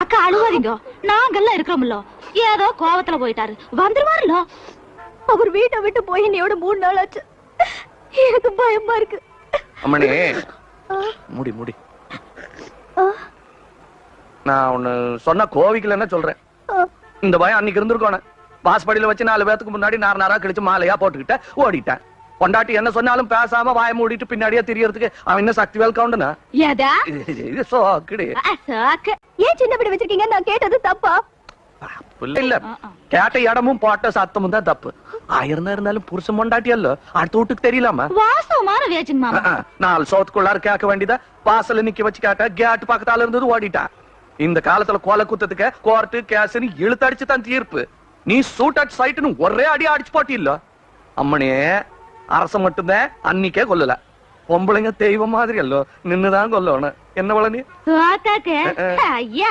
அக்கா அழுவாதீங்க, நாங்கெல்லாம் இருக்கிறோம்ல. ஏதோ கோவத்துல போயிட்டாரு, வந்துருவாருல. அவர் வீட்டை விட்டு போய் என்னையோட 3 நாள் ஆச்சு. எனக்கு பயமா இருக்கு. அம்மணி முடி முடி. நான் ஒண்ணு சொன்ன கோவிக்கலன்னா சொல்றேன். இந்த பயம் அன்னைக்கு இருந்திருக்கோம். வாசப்படியில வச்சு 4 பேத்துக்கு முன்னாடி நாரா கழிச்சு மாலையா போட்டுக்கிட்ட ஓடிட்டேன். பொண்டாட்டி என்ன சொன்னாலும் பேசாம வாய மூடிட்டு பின்னாடியே தெரியறதுக்கு அவன் என்ன சக்திவேல் கவுண்டனா? இது சோக்குடி. ஏன் சின்ன வீடு வச்சிருக்கீங்க? நான் கேட்டது தப்பா? இல்ல, கேட்ட இடமும் போட்ட சத்தமும் தான் தப்பு. ஆயிரம் இருந்தாலும் புருஷன் பொண்டாட்டி அல்ல, அடுத்த வீட்டுக்கு தெரியலாமா? வாசமான வேச்சுங்க மாமா. 4 சோத்துக்குள்ளார கேட்க வேண்டியதா வாசல்ல நிக்க வச்சு கேட்ட கேட்டு பக்கத்தால இருந்தது ஓடிட்டான். இந்த காலத்துல கோல குத்தத்துக்கு கோர்ட்டு கேஸ்னு இழுத்தடிச்சு தான் தீர்ப்பு. நீ சூட் அட் சைட்னு ஒரே அடி அடிச்சு போட்டி இல்ல. அம்மனே அரச மட்டும்தான் அன்னிக்கே கொல்லல. பொம்பளைங்க தெய்வம் மாதிரி அல்லோ நின்னுதான் கொல்லணும். என்ன வள நீ? ஐயா